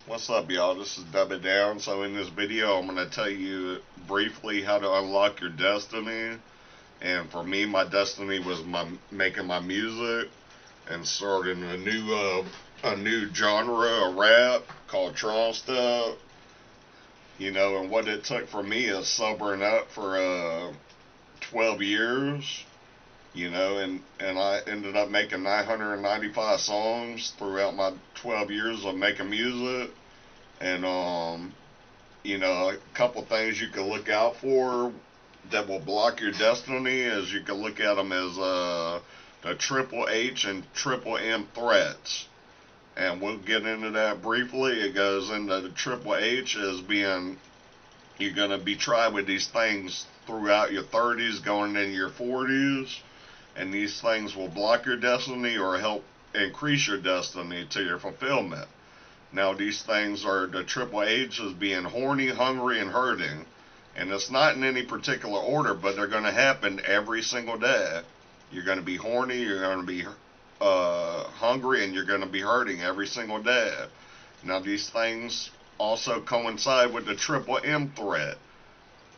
What's up, y'all? This is Dubitdown. So in this video, I'm going to tell you briefly how to unlock your destiny. And for me, my destiny was making my music and starting a new genre of rap called tronstep. And what it took for me is sobering up for 12 years. And I ended up making 995 songs throughout my 12 years of making music. And a couple things you can look out for that will block your destiny is you can look at them as the Triple H and Triple M threats. And we'll get into that briefly. It goes into the Triple H as being you're going to be tried with these things throughout your 30s going into your 40s. And these things will block your destiny or help increase your destiny to your fulfillment. Now, these things are the Triple H as being horny, hungry, and hurting. And it's not in any particular order, but they're going to happen every single day. You're going to be horny, you're going to be hungry, and you're going to be hurting every single day. Now, these things also coincide with the Triple M threat.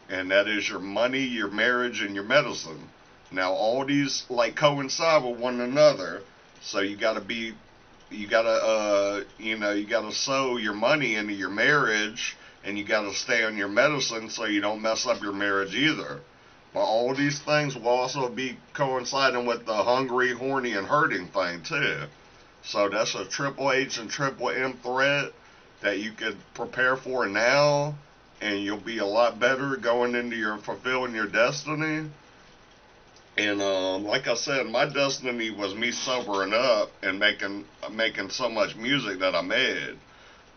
And that is your money, your marriage, and your medicine. Now, all these coincide with one another, so you gotta sow your money into your marriage, and you gotta stay on your medicine so you don't mess up your marriage either. But all these things will also be coinciding with the hungry, horny, and hurting thing too. So that's a Triple H and Triple M threat that you could prepare for now, and you'll be a lot better going into your fulfilling your destiny. And like I said, my destiny was me sobering up and making so much music that I made.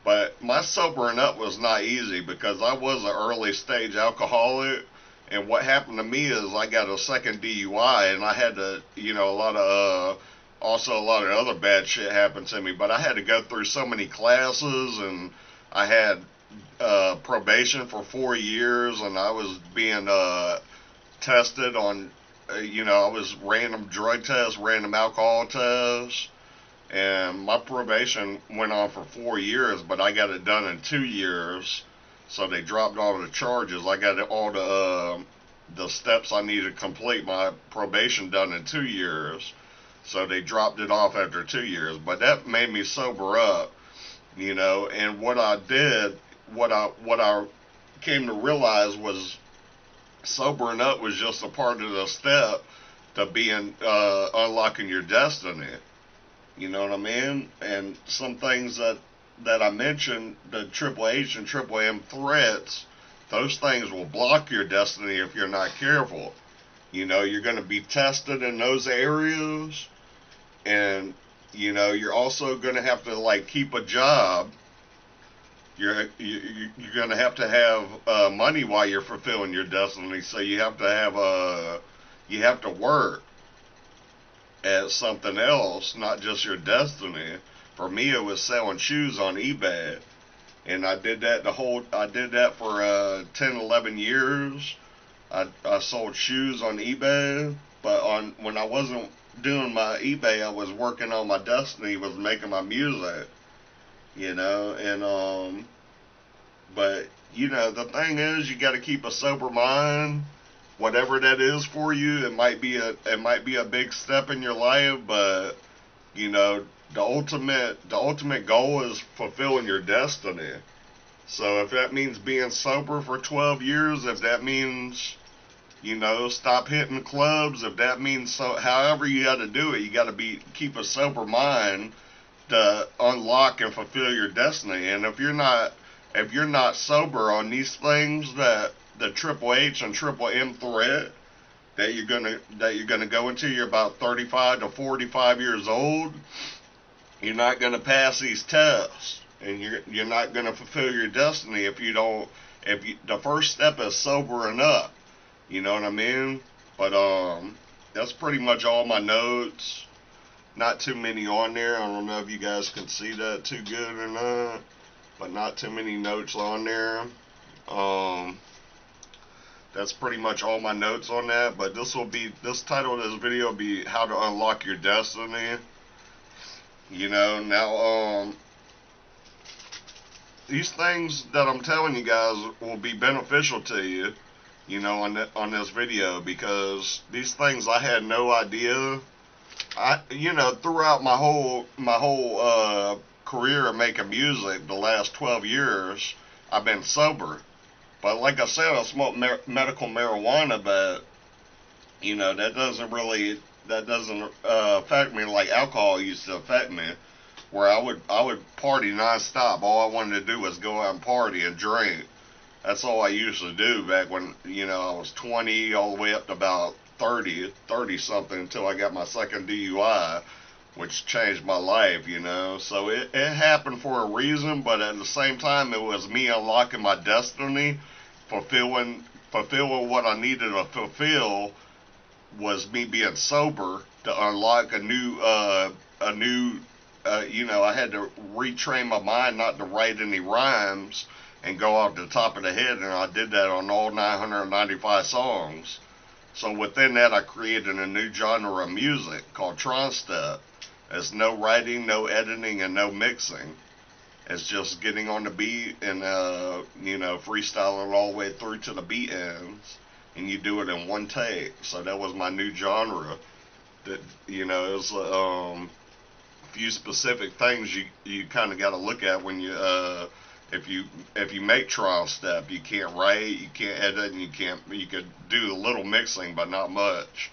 But my sobering up was not easy because I was an early stage alcoholic. And what happened to me is I got a second DUI, and I had to, also a lot of other bad shit happened to me. But I had to go through so many classes, and I had probation for 4 years, and I was being tested on. I was random drug tests, random alcohol tests, and my probation went on for 4 years, but I got it done in 2 years. So they dropped all the charges. I got all the steps I needed to complete my probation done in 2 years. So they dropped it off after 2 years. But that made me sober up, And what I came to realize was sobering up was just a part of the step to being unlocking your destiny. You know what I mean? And some things that I mentioned, the Triple H and Triple M threats, those things will block your destiny if you're not careful. You're going to be tested in those areas, and you're also going to have to keep a job. You're going to have money while you're fulfilling your destiny, so you have to work at something else, not just your destiny. For me, it was selling shoes on eBay, and I did that for 10, 11 years. I sold shoes on eBay, but when I wasn't doing my eBay, I was working on my destiny, was making my music. But the thing is, you got to keep a sober mind. Whatever that is for you, it might be a big step in your life, but the ultimate goal is fulfilling your destiny. So if that means being sober for 12 years, if that means stop hitting clubs, if that means however you got to do it, you got to keep a sober mind to unlock and fulfill your destiny. And if you're not sober on these things, that the Triple H and Triple M threat that you're gonna go into, you're about 35 to 45 years old, you're not gonna pass these tests, and you're not gonna fulfill your destiny if the first step is sobering up. You know what I mean? But that's pretty much all my notes. Not too many on there. I don't know if you guys can see that too good or not, but not too many notes on there. That's pretty much all my notes on that. But this title of this video will be how to unlock your destiny. Now these things that I'm telling you guys will be beneficial to you, on this video, because these things I had no idea. Throughout my whole career of making music, the last 12 years, I've been sober. But like I said, I smoke medical marijuana, but that doesn't affect me like alcohol used to affect me, where I would party nonstop. All I wanted to do was go out and party and drink. That's all I used to do back when I was 20, all the way up to about 30 something, until I got my second DUI, which changed my life. So it happened for a reason, but at the same time, it was me unlocking my destiny, fulfilling what I needed to fulfill, was me being sober to unlock I had to retrain my mind not to write any rhymes and go off the top of the head, and I did that on all 995 songs. So within that, I created a new genre of music called tronstep. There's no writing, no editing, and no mixing. It's just getting on the beat and freestyling all the way through to the beat ends, and you do it in one take. So that was my new genre. That it was few specific things you kind of got to look at when you if you make trial step. You can't write, you can't edit, and you could do a little mixing, but not much.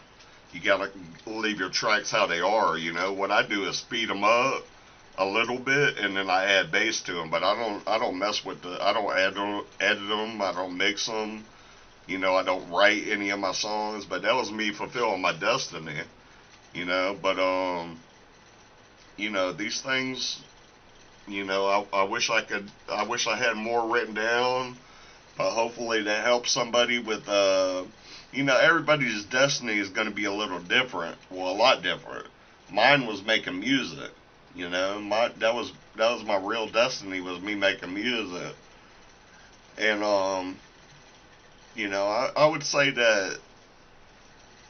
You gotta leave your tracks how they are. What I do is speed them up a little bit, and then I add bass to them. But I don't mess with I don't edit them. I don't mix them. I don't write any of my songs. But that was me fulfilling my destiny. But these things, I wish I wish I had more written down, but hopefully that helps somebody with, everybody's destiny is going to be a little different, well, a lot different. Mine was making music, that was my real destiny, was me making music, and, I would say that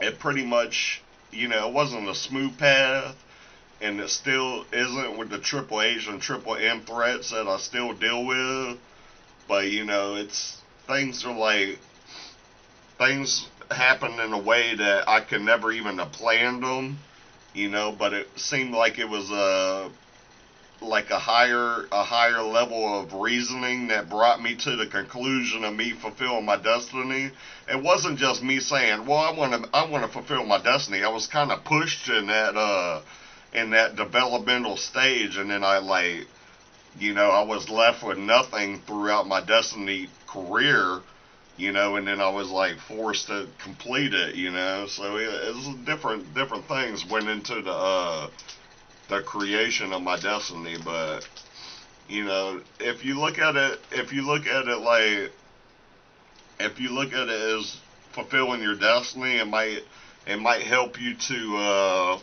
it pretty much, it wasn't a smooth path, and it still isn't with the Triple H and Triple M threats that I still deal with. But things happen in a way that I could never even have planned them. But it seemed like it was like a higher level of reasoning that brought me to the conclusion of me fulfilling my destiny. It wasn't just me saying, well, I want to fulfill my destiny. I was kind of pushed in that developmental stage, and then I was left with nothing throughout my destiny career, and then I was forced to complete it, so it was different things went into the creation of my destiny. But if you look at it as fulfilling your destiny, it might help you to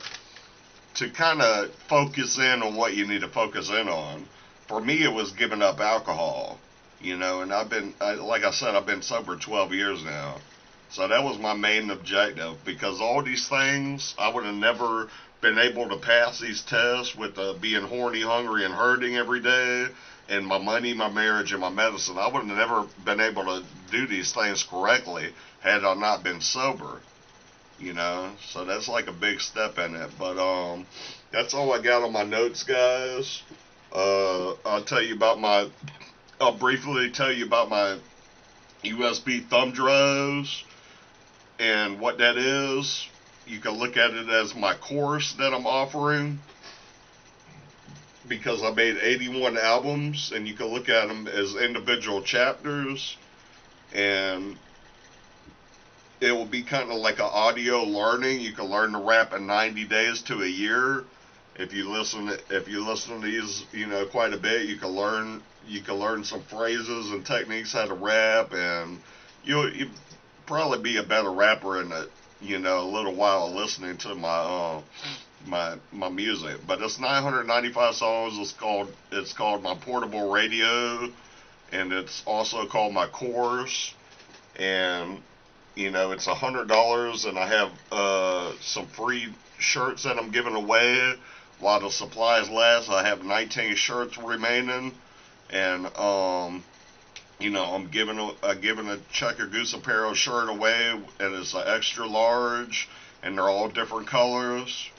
kind of focus in on what you need to focus in on. For me, it was giving up alcohol, and like I said, I've been sober 12 years now. So that was my main objective, because all these things, I would have never been able to pass these tests with being horny, hungry, and hurting every day, and my money, my marriage, and my medicine. I would have never been able to do these things correctly had I not been sober. So that's like a big step in it. But that's all I got on my notes, guys. I'll briefly tell you about my USB thumb drives and what that is. You can look at it as my course that I'm offering, because I made 81 albums, and you can look at them as individual chapters, and it will be kind of like an audio learning. You can learn to rap in 90 days to a year. If you listen to these, quite a bit, you can learn some phrases and techniques how to rap, and you'll probably be a better rapper in a little while listening to my music. But it's 995 songs. It's called my portable radio, and it's also called my course. And it's $100, and I have some free shirts that I'm giving away while the supplies last. I have 19 shirts remaining, And you know, I'm giving a Checkered Goose Apparel shirt away, and it's an extra large, and they're all different colors.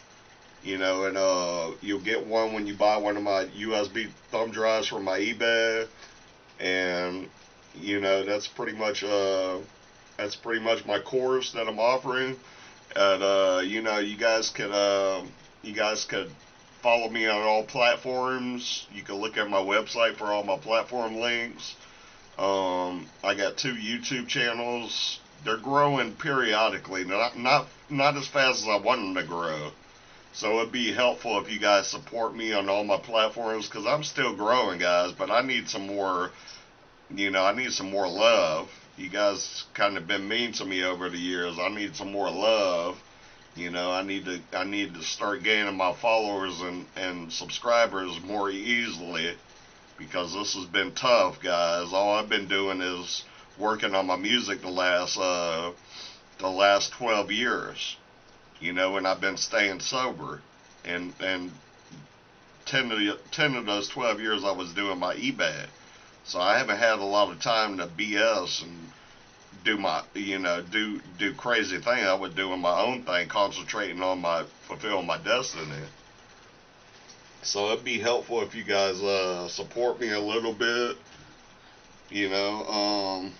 You know, and you'll get one when you buy one of my USB thumb drives from my eBay, and you know that's pretty much my course that I'm offering. And you know, you guys could follow me on all platforms. You can look at my website for all my platform links. I got 2 YouTube channels. They're growing periodically, not as fast as I want them to grow. So it'd be helpful if you guys support me on all my platforms, because I'm still growing, guys. But I need some more, you know, I need some more love. You guys kind of been mean to me over the years. I need some more love. You know, I need to start gaining my followers and subscribers more easily, because this has been tough, guys. All I've been doing is working on my music the last 12 years. You know, and I've been staying sober, and 10 of those 12 years I was doing my eBay. So I haven't had a lot of time to BS and do my, you know, do crazy things. I was doing my own thing, concentrating on fulfilling my destiny. So it'd be helpful if you guys support me a little bit. You know,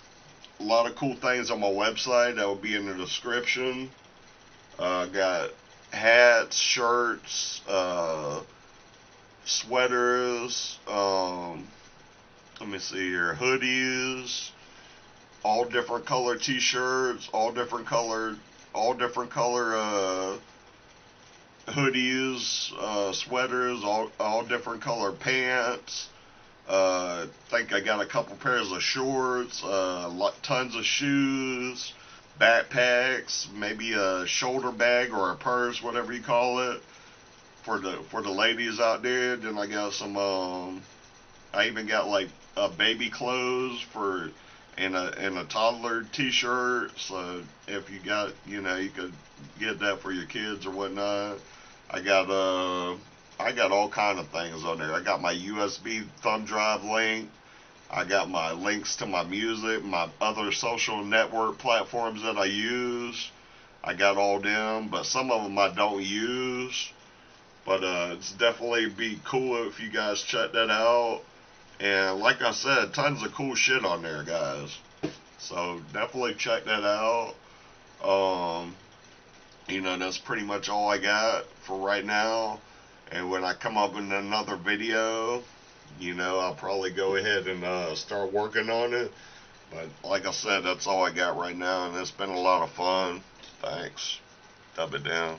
a lot of cool things on my website that will be in the description. Got hats, shirts, sweaters. Let me see here, hoodies, all different color T-shirts, all different color hoodies, sweaters, all different color pants. Think I got a couple pairs of shorts, tons of shoes, backpacks, maybe a shoulder bag or a purse, whatever you call it, for the ladies out there. Then I got some. I even got like baby clothes and a toddler T-shirt. So if you got, you know, you could get that for your kids or whatnot. I got all kind of things on there. I got my USB thumb drive link. I got my links to my music, my other social network platforms that I use. I got all them, but some of them I don't use. But it's definitely be cool if you guys check that out. And like I said, tons of cool shit on there, guys. So definitely check that out. You know, that's pretty much all I got for right now. And when I come up with another video, you know, I'll probably go ahead and start working on it. But like I said, that's all I got right now, and it's been a lot of fun. Thanks. Dubitdown.